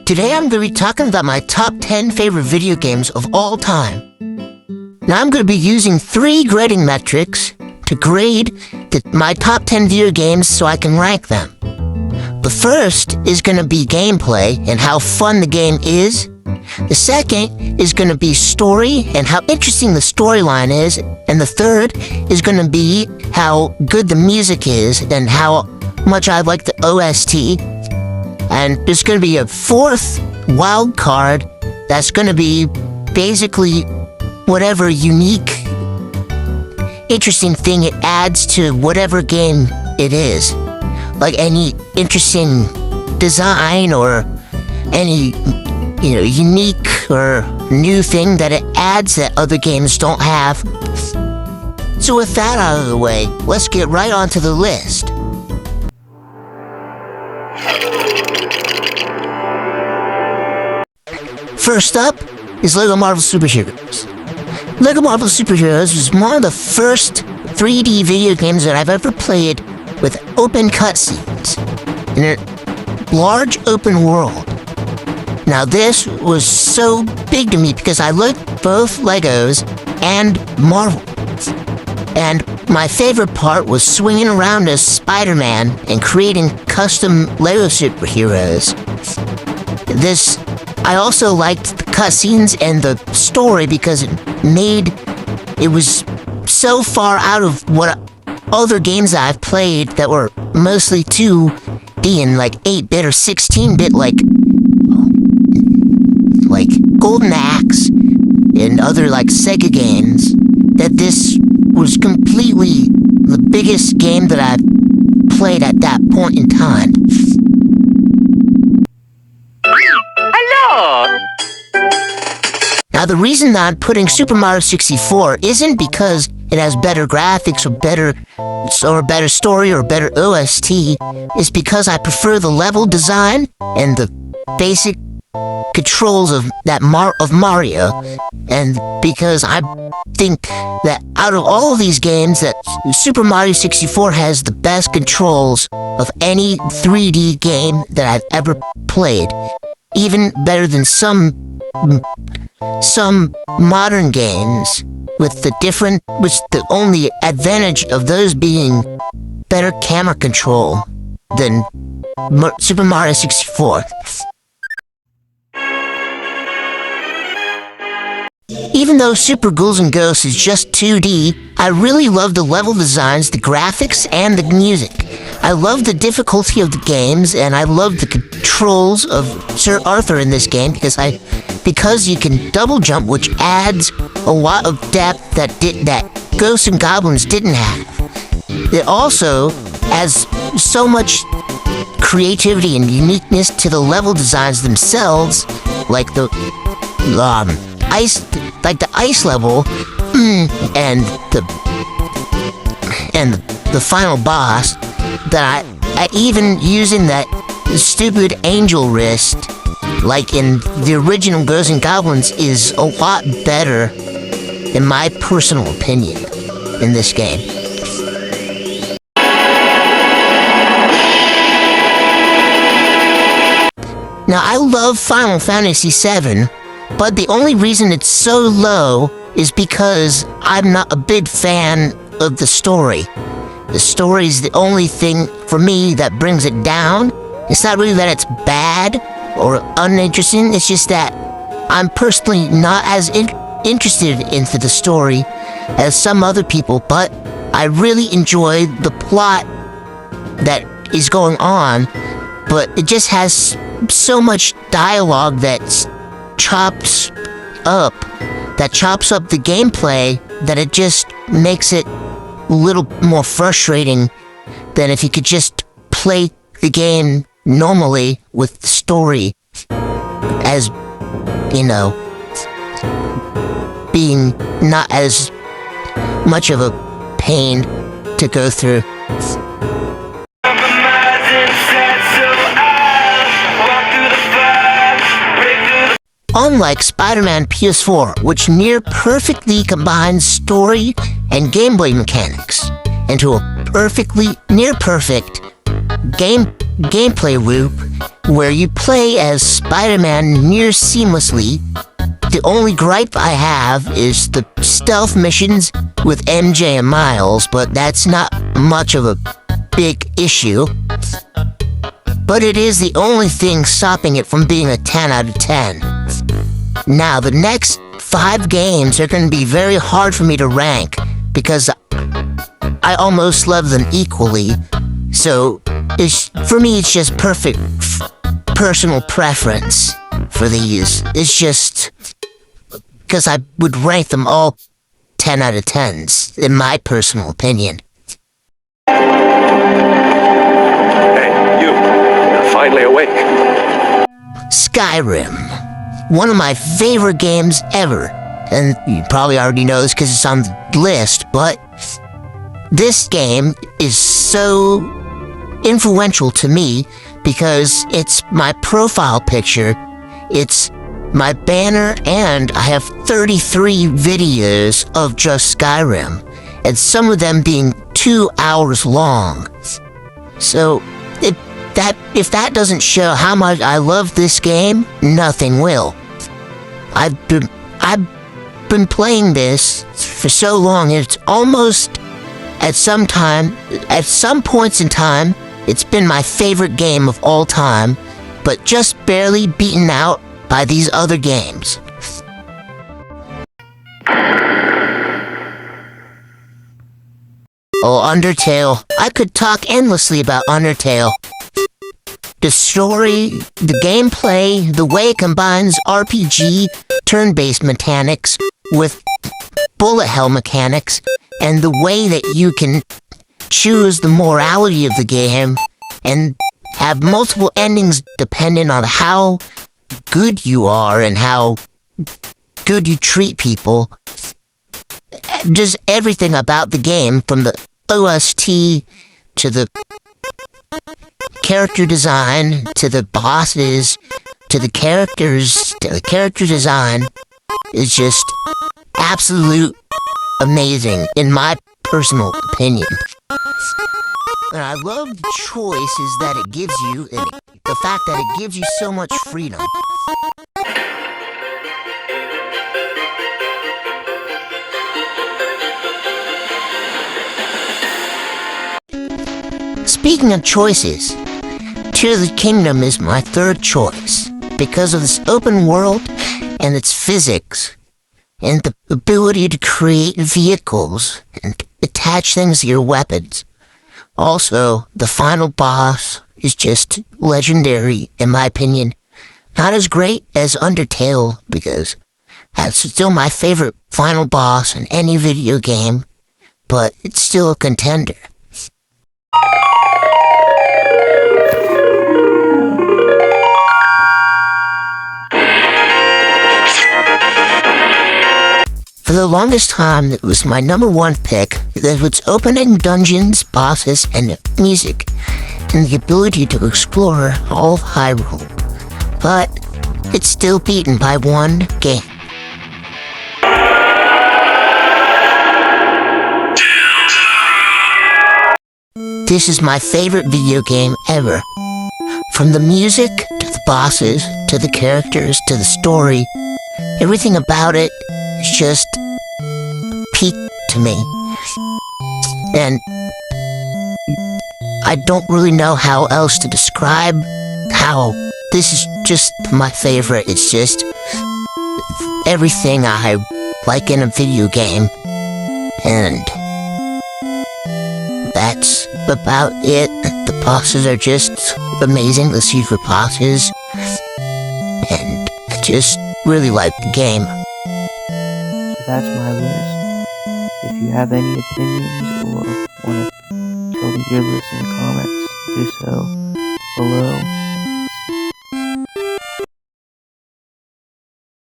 Today I'm going to be talking about my top 10 favorite video games of all time. Now I'm going to be using 3 grading metrics to grade my top 10 video games so I can rank them. The first is going to be gameplay and how fun the game is. The second is going to be story and how interesting the storyline is. And the third is going to be how good the music is and how much I like the OST. And there's going to be a fourth wild card that's going to be basically whatever unique, interesting thing it adds to whatever game it is. Like any interesting design or any, unique or new thing that it adds that other games don't have. So with that out of the way, let's get right onto the list. First up is LEGO Marvel Superheroes. LEGO Marvel Superheroes was one of the first 3D video games that I've ever played with open cutscenes in a large open world. Now this was so big to me because I loved both Legos and Marvel. And my favorite part was swinging around as Spider-Man and creating custom LEGO superheroes. I also liked the cutscenes and the story because it was so far out of what other games I've played that were mostly 2D and like 8-bit or 16-bit like Golden Axe and other like Sega games, that this was completely the biggest game that I've played at that point in time. Now the reason that I'm putting Super Mario 64 isn't because it has better graphics or better story or better OST. It's because I prefer the level design and the basic controls of Mario, and because I think that out of all of these games that Super Mario 64 has the best controls of any 3D game that I've ever played, even better than some modern games, with the only advantage of those being better camera control than Super Mario 64. Even though Super Ghouls and Ghosts is just 2D, I really love the level designs, the graphics, and the music. I love the difficulty of the games, and I love the controls of Sir Arthur in this game because you can double jump, which adds a lot of depth that Ghosts and Goblins didn't have. It also adds so much creativity and uniqueness to the level designs themselves, like the ice level and the final boss, that I even using that stupid angel wrist like in the original Ghosts and Goblins is a lot better, in my personal opinion, in this game. Now I love Final Fantasy VII, but the only reason it's so low is because I'm not a big fan of the story. The story is the only thing for me that brings it down. It's not really that it's bad or uninteresting, it's just that I'm personally not as interested into the story as some other people, but I really enjoy the plot that is going on, but it just has so much dialogue that chops up the gameplay that it just makes it a little more frustrating than if you could just play the game normally with the story as, being not as much of a pain to go through. Unlike Spider-Man PS4, which near perfectly combines story and gameplay mechanics into a near perfect gameplay loop where you play as Spider-Man near seamlessly. The only gripe I have is the stealth missions with MJ and Miles, but that's not much of a big issue. But it is the only thing stopping it from being a 10 out of 10. Now, the next 5 games are going to be very hard for me to rank because I almost love them equally. So, for me, it's just perfect personal preference for these. It's just because I would rank them all 10 out of 10s, in my personal opinion. Hey, you're finally awake. Skyrim. One of my favorite games ever. And you probably already know this because it's on the list, but this game is so influential to me because it's my profile picture, it's my banner, and I have 33 videos of just Skyrim, and some of them being 2 hours long. So, if that doesn't show how much I love this game, nothing will. I've been playing this for so long, it's almost, at some points in time, it's been my favorite game of all time, but just barely beaten out by these other games. Oh, Undertale. I could talk endlessly about Undertale. The story, the gameplay, the way it combines RPG, turn-based mechanics with bullet hell mechanics, and the way that you can choose the morality of the game and have multiple endings depending on how good you are and how good you treat people. Just everything about the game, from the OST to the character design to the bosses to the characters to the character design, is just absolute amazing in my personal opinion. And I love the choices that it gives you, and the fact that it gives you so much freedom. Speaking of choices, Tears of the Kingdom is my third choice because of this open world and its physics and the ability to create vehicles and attach things to your weapons. Also, the final boss is just legendary, in my opinion. Not as great as Undertale, because that's still my favorite final boss in any video game, but it's still a contender. For the longest time, it was my number 1 pick because of its opening dungeons, bosses, and music, and the ability to explore all of Hyrule. But it's still beaten by one game. This is my favorite video game ever. From the music, to the bosses, to the characters, to the story, everything about it is just peak to me. And I don't really know how else to describe how this is just my favorite. It's just everything I like in a video game. And that's about it. The bosses are just amazing, the secret bosses. And I just really like the game. So that's my list. If you have any opinions or want to tell me your list in the comments, do so below.